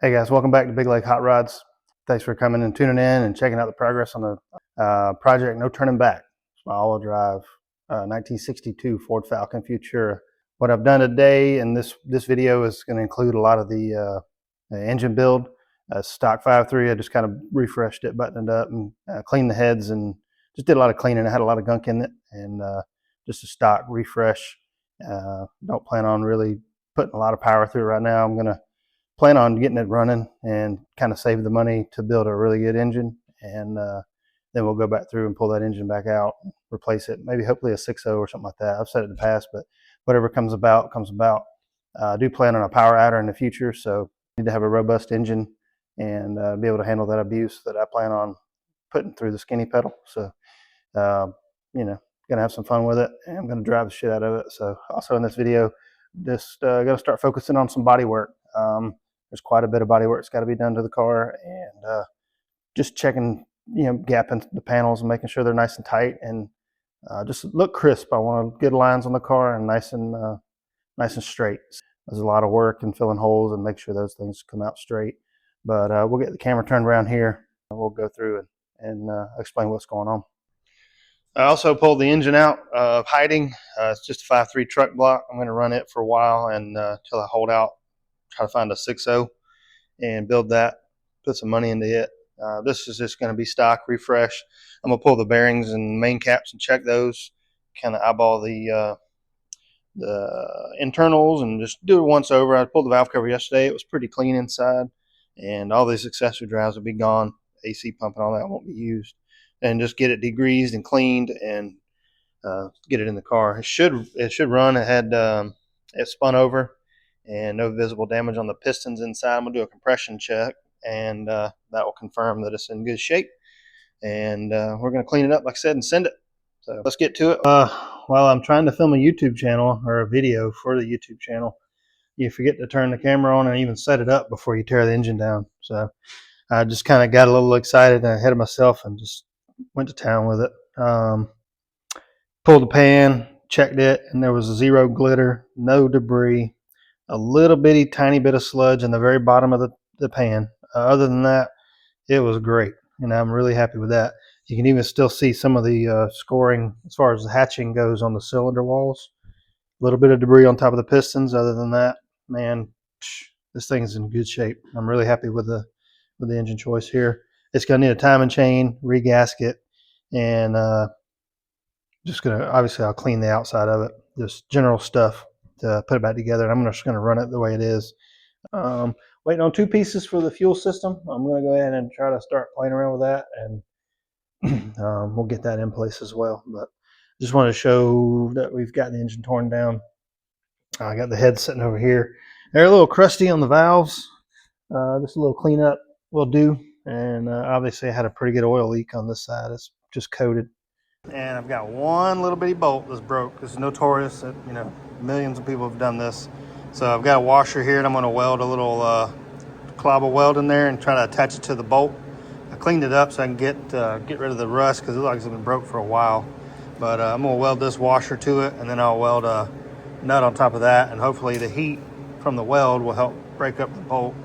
Hey guys, welcome back to Big Lake Hot Rods. Thanks for coming and tuning in and checking out the progress on the project No Turnin Back. It's my all-wheel drive 1962 Ford Falcon Futura. What I've done today in this video is going to include a lot of the engine build. Stock 5.3, I just kind of refreshed it, buttoned it up, and cleaned the heads, and just did a lot of cleaning. I had a lot of gunk in it, and just a stock refresh. Don't plan on really putting a lot of power through it right now. I'm going to plan on getting it running and kind of save the money to build a really good engine, and then we'll go back through and pull that engine back out, replace it, maybe hopefully a 6.0 or something like that. I've said it in the past, but whatever comes about comes about. I do plan on a power adder in the future, so I need to have a robust engine and be able to handle that abuse that I plan on putting through the skinny pedal. So gonna have some fun with it, and I'm gonna drive the shit out of it. So also in this video, just gonna start focusing on some body work. There's quite a bit of body work that's got to be done to the car, and just checking, gapping the panels and making sure they're nice and tight and just look crisp. I want good lines on the car and nice and straight. There's a lot of work in filling holes and make sure those things come out straight. But we'll get the camera turned around here, and we'll go through and explain what's going on. I also pulled the engine out of hiding. It's just a 5.3 truck block. I'm going to run it for a while and until I hold out. Try to find a 6.0 and build that, put some money into it. This is just going to be stock refresh. I'm going to pull the bearings and main caps and check those, kind of eyeball the internals and just do it once over. I pulled the valve cover yesterday. It was pretty clean inside, and all these accessory drives will be gone. AC pump and all that won't be used, and just get it degreased and cleaned and get it in the car. It should run. It had it spun over and no visible damage on the pistons inside. I'm going to do a compression check, and that will confirm that it's in good shape. And we're going to clean it up, like I said, and send it. So let's get to it. While I'm trying to film a YouTube channel or a video for the YouTube channel, you forget to turn the camera on and even set it up before you tear the engine down. So I just kind of got a little excited and ahead of myself and just went to town with it. Pulled the pan, checked it, and there was zero glitter, no debris. A little bitty tiny bit of sludge in the very bottom of the pan. Other than that, it was great, and I'm really happy with that. You can even still see some of the scoring as far as the hatching goes on the cylinder walls. A little bit of debris on top of the pistons. Other than that, man, this thing's in good shape. I'm really happy with the engine choice here. It's gonna need a timing chain, regasket, and obviously I'll clean the outside of it, just general stuff to put it back together. And I'm just going to run it the way it is. Waiting on 2 pieces for the fuel system. I'm going to go ahead and try to start playing around with that, and we'll get that in place as well. But just wanted to show that we've got the engine torn down. I got the head sitting over here. They're a little crusty on the valves. Just a little cleanup will do. And obviously I had a pretty good oil leak on this side. It's just coated. And I've got one little bitty bolt that's broke. This is notorious that, millions of people have done this. So I've got a washer here, and I'm going to weld a little clobber weld in there and try to attach it to the bolt. I cleaned it up so I can get rid of the rust because it looks like it's been broke for a while. But I'm going to weld this washer to it, and then I'll weld a nut on top of that, and hopefully the heat from the weld will help break up the bolt,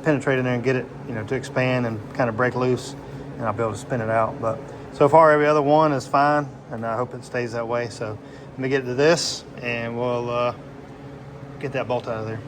penetrate in there and get it to expand and kind of break loose, and I'll be able to spin it out. But so far, every other one is fine, and I hope it stays that way. So let me get to this, and we'll get that bolt out of there.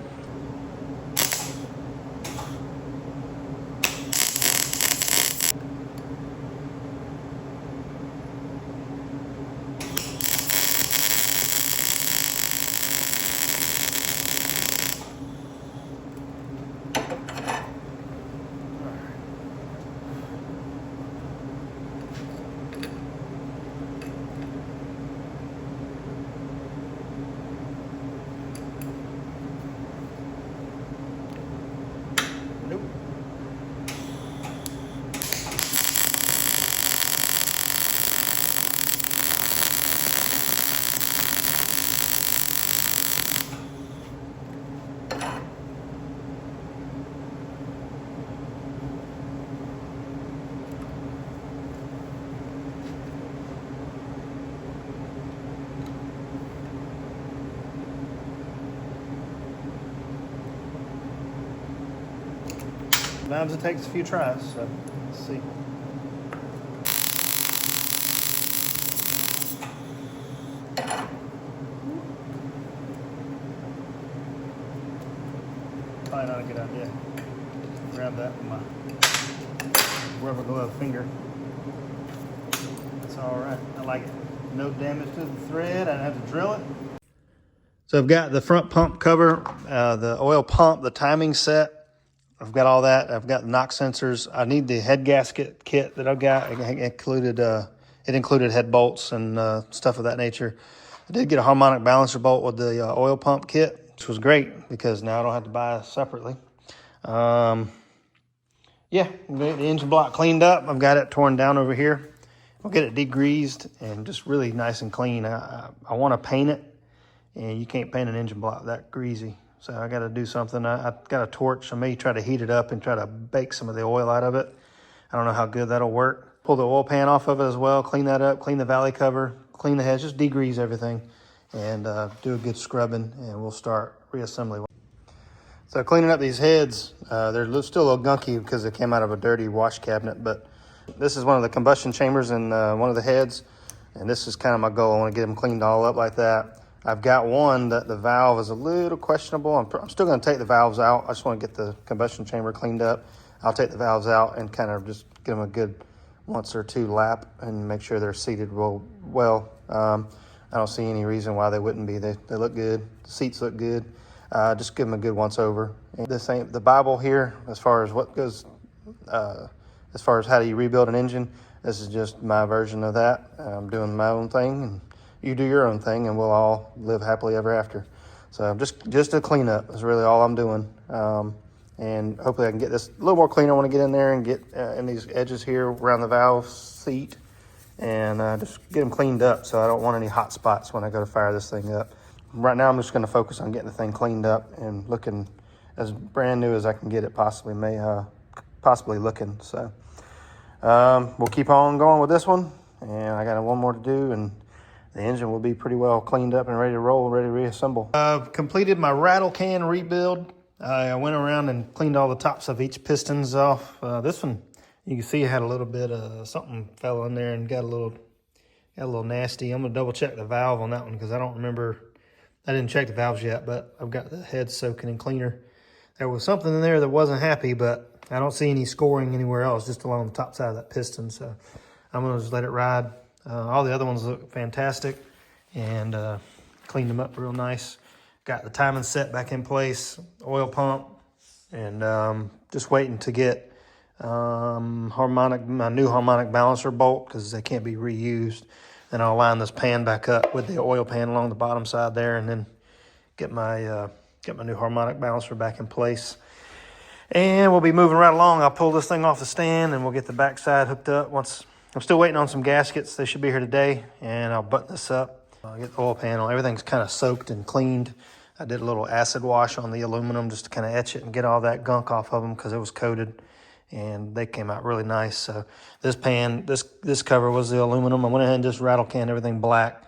Sometimes it takes a few tries, so let's see. Probably not a good idea. Grab that with my rubber glove finger. That's all right. I like it. No damage to the thread. I don't have to drill it. So I've got the front pump cover, the oil pump, the timing set. I've got all that. I've got the knock sensors. I need the head gasket kit that I've got. It included head bolts and stuff of that nature. I did get a harmonic balancer bolt with the oil pump kit, which was great because now I don't have to buy it separately. Yeah, the engine block cleaned up. I've got it torn down over here. I'll get it degreased and just really nice and clean. I want to paint it, and you can't paint an engine block that greasy. So I got to do something. I've got a torch. I may try to heat it up and try to bake some of the oil out of it. I don't know how good that'll work. Pull the oil pan off of it as well, clean that up, clean the valley cover, clean the heads, just degrease everything, and do a good scrubbing, and we'll start reassembly. So cleaning up these heads, they're still a little gunky because they came out of a dirty wash cabinet, but this is one of the combustion chambers in one of the heads, and this is kind of my goal. I want to get them cleaned all up like that. I've got one that the valve is a little questionable. I'm still going to take the valves out. I just want to get the combustion chamber cleaned up. I'll take the valves out and kind of just give them a good once or two lap and make sure they're seated well. I don't see any reason why they wouldn't be. They look good. The seats look good. Just give them a good once over. And this ain't the Bible here as far as what goes, as far as how do you rebuild an engine. This is just my version of that. I'm doing my own thing, and you do your own thing, and we'll all live happily ever after. So just a cleanup is really all I'm doing. And hopefully I can get this a little more clean. I want to get in there and get in these edges here around the valve seat and just get them cleaned up so I don't want any hot spots when I go to fire this thing up. Right now I'm just going to focus on getting the thing cleaned up and looking as brand new as I can get it possibly looking. So we'll keep on going with this one, and I got one more to do, and the engine will be pretty well cleaned up and ready to roll, ready to reassemble. I've completed my rattle can rebuild. I went around and cleaned all the tops of each pistons off. This one, you can see it had a little bit of something fell in there and got a little nasty. I'm gonna double check the valve on that one because I don't remember. I didn't check the valves yet, but I've got the head soaking in cleaner. There was something in there that wasn't happy, but I don't see any scoring anywhere else, just along the top side of that piston. So I'm gonna just let it ride. All the other ones look fantastic, and cleaned them up real nice. Got the timing set back in place, oil pump, and just waiting to get my new harmonic balancer bolt because they can't be reused. Then I'll line this pan back up with the oil pan along the bottom side there, and then get my new harmonic balancer back in place. And we'll be moving right along. I'll pull this thing off the stand, and we'll get the backside hooked up. I'm still waiting on some gaskets. They should be here today, and I'll button this up. I'll get the oil panel. Everything's kind of soaked and cleaned. I did a little acid wash on the aluminum just to kind of etch it and get all that gunk off of them because it was coated, and they came out really nice. So this pan, this cover was the aluminum. I went ahead and just rattle canned everything black,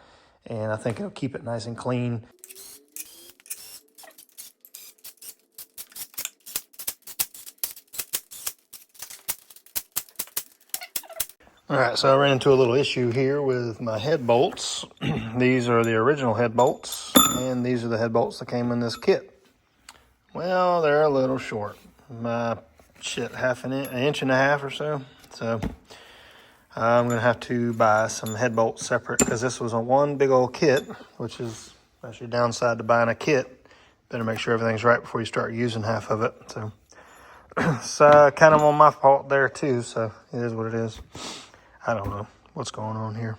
and I think it'll keep it nice and clean. All right, so I ran into a little issue here with my head bolts. These are the original head bolts, and these are the head bolts that came in this kit. Well, they're a little short. An inch and a half or so. So I'm gonna have to buy some head bolts separate because this was a one big old kit, which is actually downside to buying a kit. Better make sure everything's right before you start using half of it. So it's kind of on my fault there too, so it is what it is. I don't know what's going on here.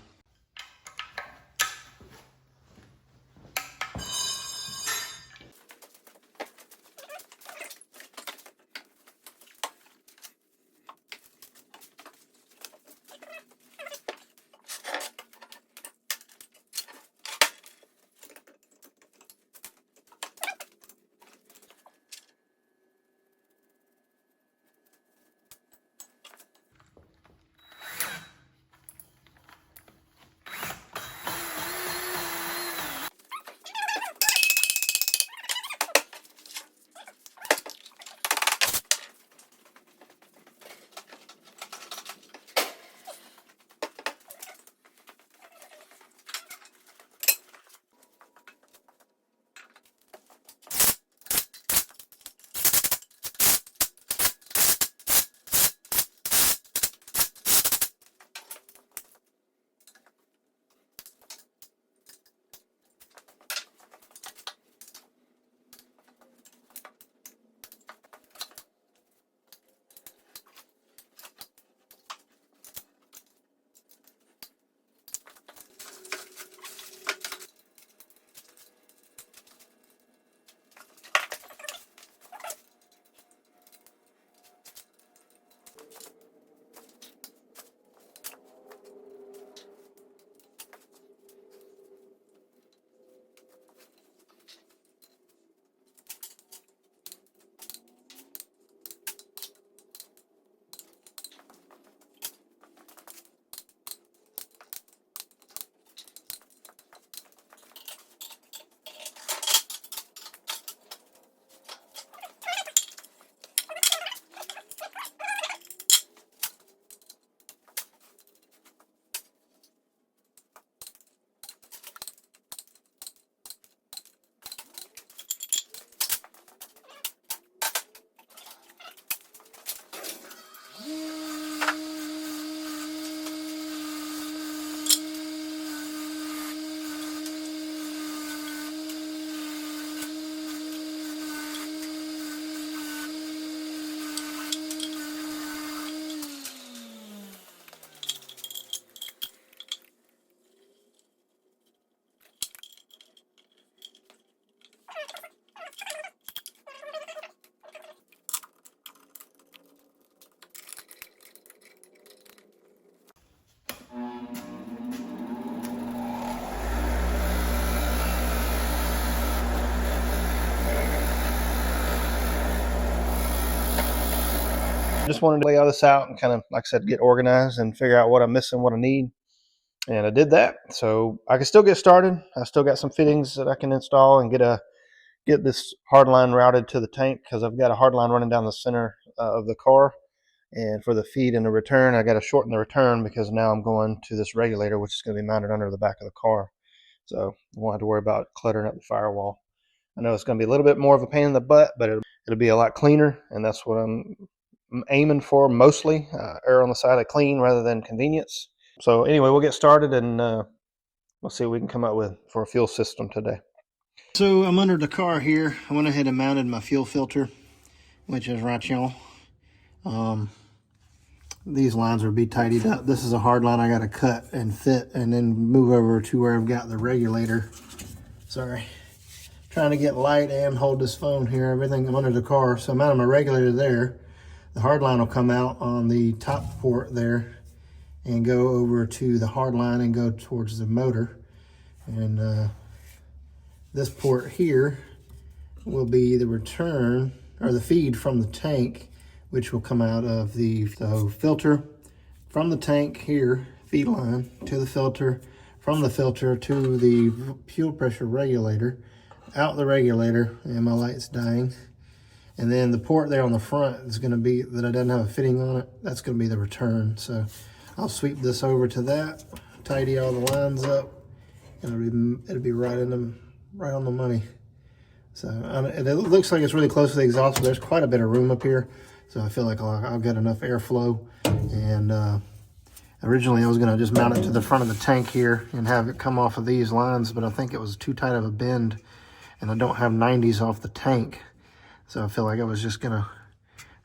Just wanted to lay all this out and kind of, like I said, get organized and figure out what I'm missing, what I need. And I did that. So I can still get started. I still got some fittings that I can install and get this hard line routed to the tank, because I've got a hard line running down the center of the car. And for the feed and the return, I got to shorten the return because now I'm going to this regulator, which is going to be mounted under the back of the car. So I won't have to worry about cluttering up the firewall. I know it's going to be a little bit more of a pain in the butt, but it'll be a lot cleaner, and that's what I'm aiming for mostly. Err on the side of clean rather than convenience. So anyway, we'll get started, and we'll see what we can come up with for a fuel system today. So I'm under the car here. I went ahead and mounted my fuel filter, which is right, y'all. These lines will be tidied up. This is a hard line I got to cut and fit and then move over to where I've got the regulator. Sorry. Trying to get light and hold this phone here. Everything I'm under the car. So I'm mounting my regulator there. The hard line will come out on the top port there and go over to the hard line and go towards the motor. And this port here will be the return or the feed from the tank, which will come out of the filter from the tank here, feed line to the filter, from the filter to the fuel pressure regulator, out the regulator, and my light's dying. And then the port there on the front is going to be, that I didn't have a fitting on it, that's going to be the return. So I'll sweep this over to that, tidy all the lines up, and it'll be right on the money. So it looks like it's really close to the exhaust, but there's quite a bit of room up here. So I feel like I'll get enough airflow. And originally I was gonna just mount it to the front of the tank here and have it come off of these lines, but I think it was too tight of a bend, and I don't have 90s off the tank. So I feel like I was just gonna,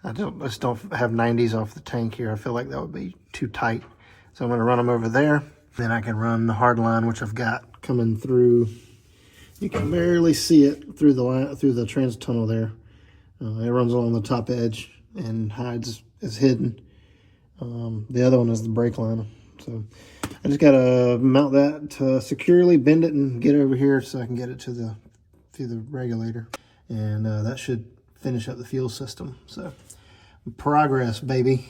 I just don't have 90s off the tank here. I feel like that would be too tight. So I'm gonna run them over there. Then I can run the hard line, which I've got coming through. You can barely see it through the line, through the trans tunnel there. It runs along the top edge and is hidden. The other one is the brake line. So I just gotta mount that securely, bend it, and get it over here so I can get it to the regulator. And that should finish up the fuel system. So progress, baby.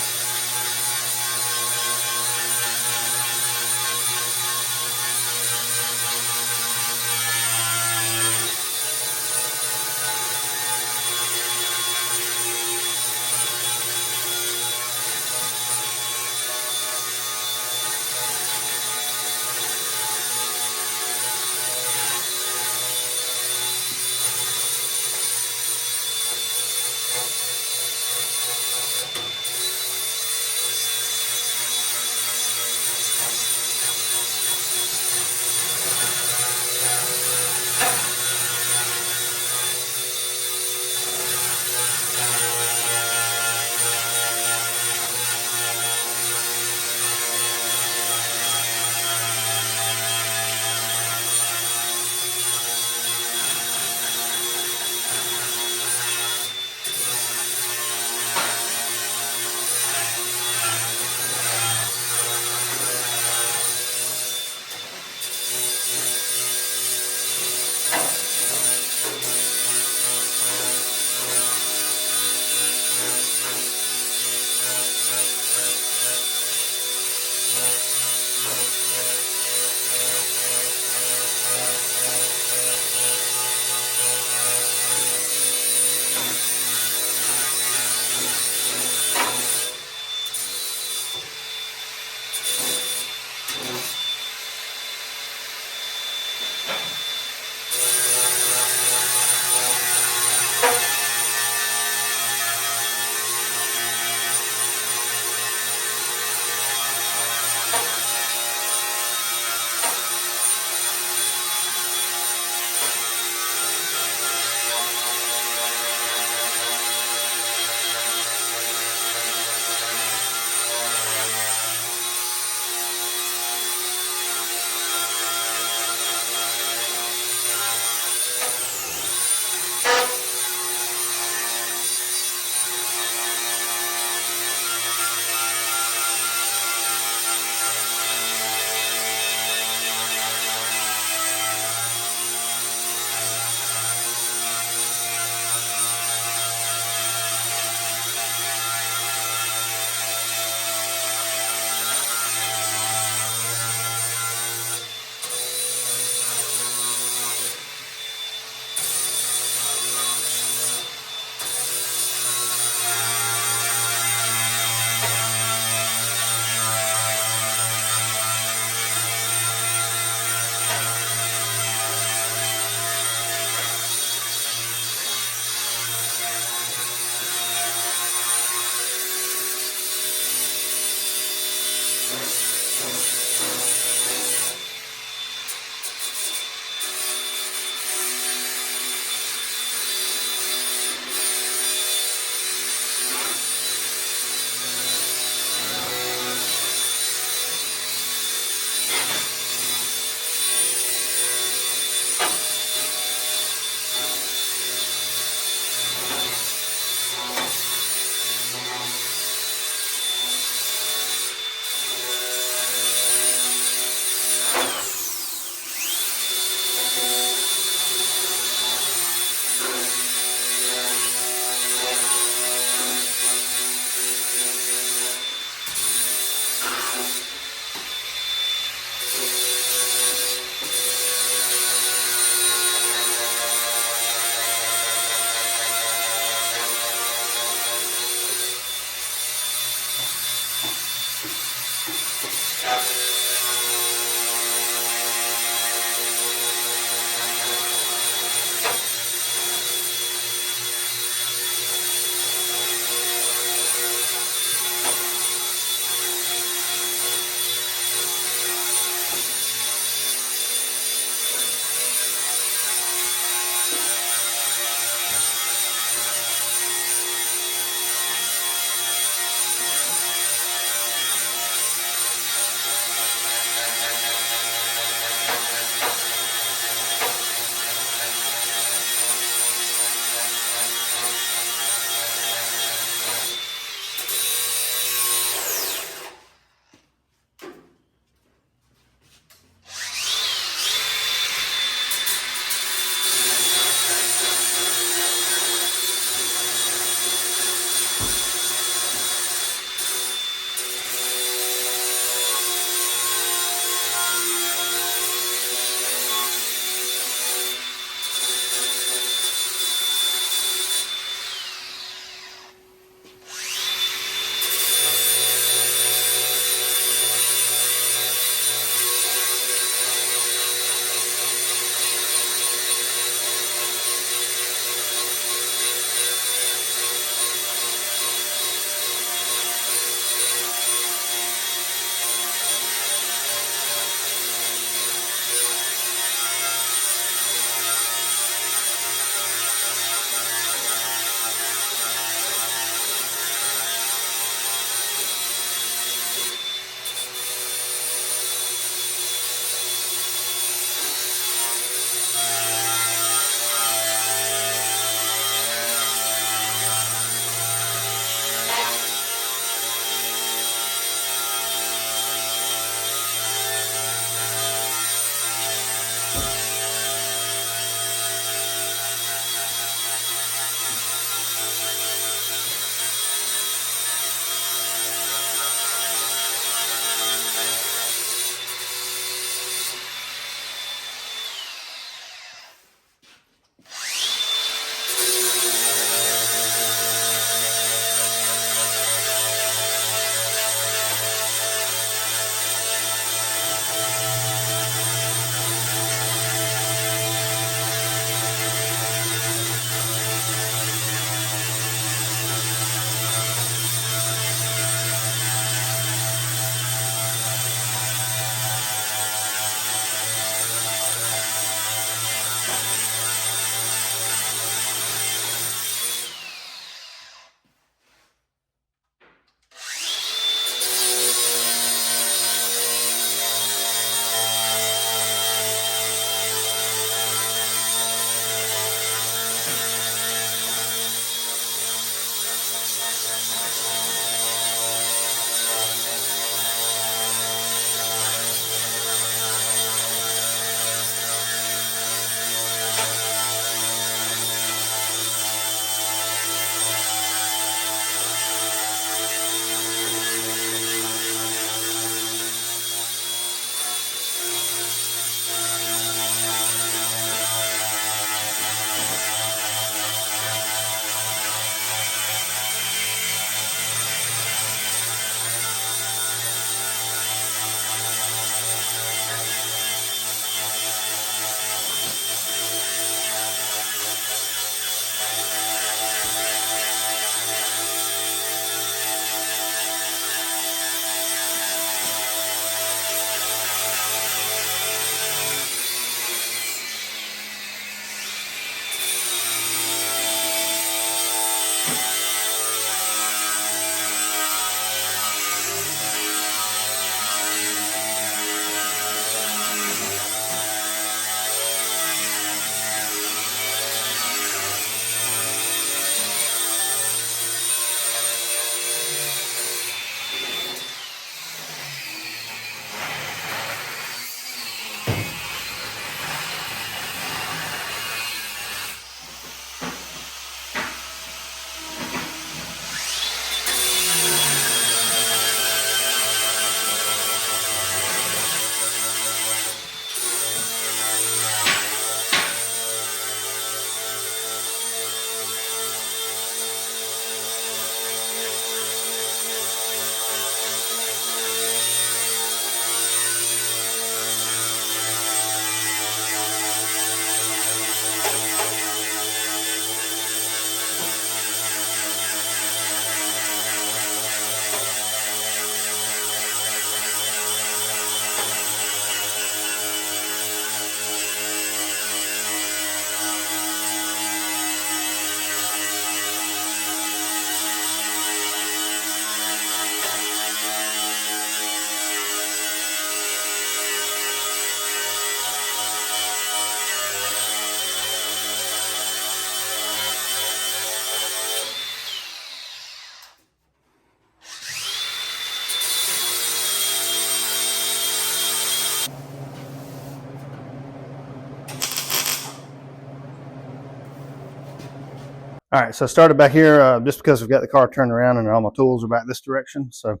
All right, so I started back here just because I've got the car turned around and all my tools are back this direction. So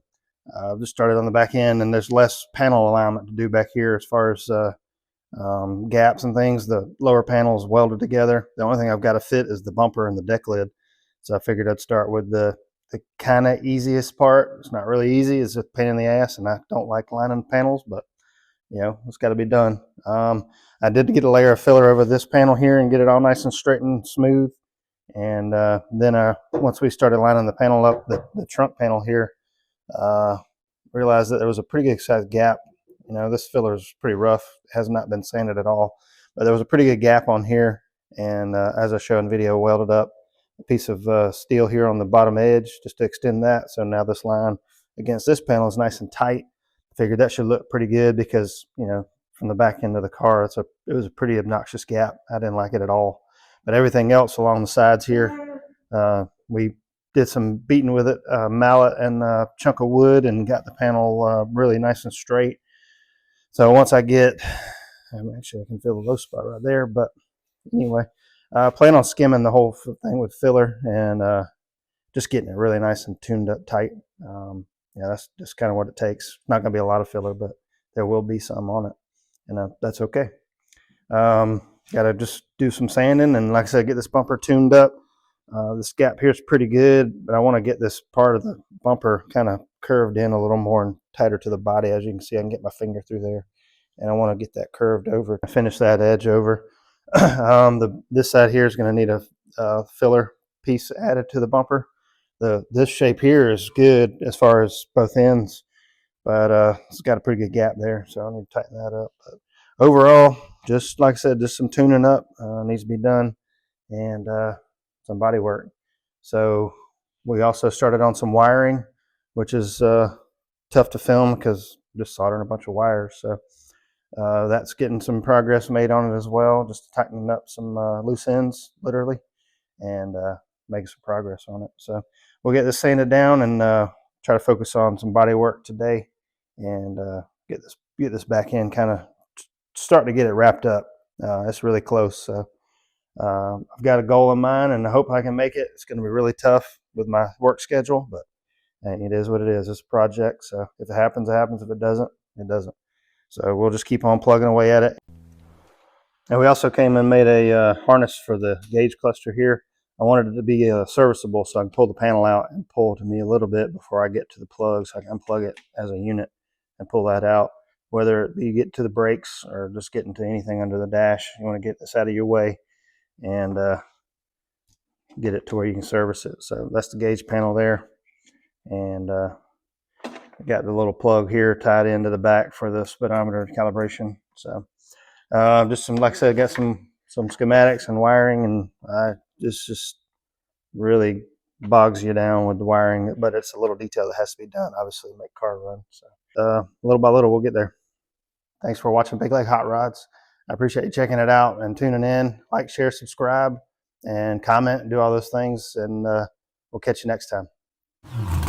I've just started on the back end, and there's less panel alignment to do back here as far as gaps and things. The lower panel is welded together. The only thing I've got to fit is the bumper and the deck lid. So I figured I'd start with the kind of easiest part. It's not really easy. It's a pain in the ass, and I don't like lining panels, but you know, it's got to be done. I did get a layer of filler over this panel here and get it all nice and straight and smooth. And then once we started lining the panel up, the trunk panel here, realized that there was a pretty good sized gap. You know, this filler is pretty rough. It has not been sanded at all, but there was a pretty good gap on here. And as I show in video, welded up a piece of steel here on the bottom edge just to extend that. So now this line against this panel is nice and tight. Figured that should look pretty good because, you know, from the back end of the car, it was a pretty obnoxious gap. I didn't like it at all. But everything else along the sides here, we did some beating with it, mallet and a chunk of wood, and got the panel really nice and straight. So once I get, actually I can feel the low spot right there, but anyway, I plan on skimming the whole thing with filler and just getting it really nice and tuned up tight. Yeah, that's just kind of what it takes. Not going to be a lot of filler, but there will be some on it, and that's okay. Got to just do some sanding, and like I said, get this bumper tuned up. This gap here is pretty good, but I want to get this part of the bumper kind of curved in a little more and tighter to the body. As you can see, I can get my finger through there, and I want to get that curved over. Finish that edge over. This side here is going to need a filler piece added to the bumper. This shape here is good as far as both ends, but it's got a pretty good gap there, so I need to tighten that up. But overall, just like I said, just some tuning up needs to be done, and some body work. So we also started on some wiring, which is tough to film because I'm just soldering a bunch of wires. So that's getting some progress made on it as well, just tightening up some loose ends, literally, and making some progress on it. So we'll get this sanded down and try to focus on some body work today, and get this back end kind of starting to get it wrapped up. It's really close. So I've got a goal in mind, and I hope I can make it. It's going to be really tough with my work schedule, but it is what it is. It's a project, so if it happens, it happens. If it doesn't, it doesn't. So we'll just keep on plugging away at it. And we also came and made a harness for the gauge cluster here. I wanted it to be serviceable, so I can pull the panel out and pull to me a little bit before I get to the plug, so I can unplug it as a unit and pull that out. Whether it be get to the brakes or just getting to anything under the dash, you want to get this out of your way and get it to where you can service it. So that's the gauge panel there, and I got the little plug here tied into the back for the speedometer calibration. So just some, like I said, got some schematics and wiring, and this just really bogs you down with the wiring, but it's a little detail that has to be done, obviously, to make car run. So little by little, we'll get there. Thanks for watching Big Leg Hot Rods. I appreciate you checking it out and tuning in. Like, share, subscribe, and comment, do all those things, and we'll catch you next time.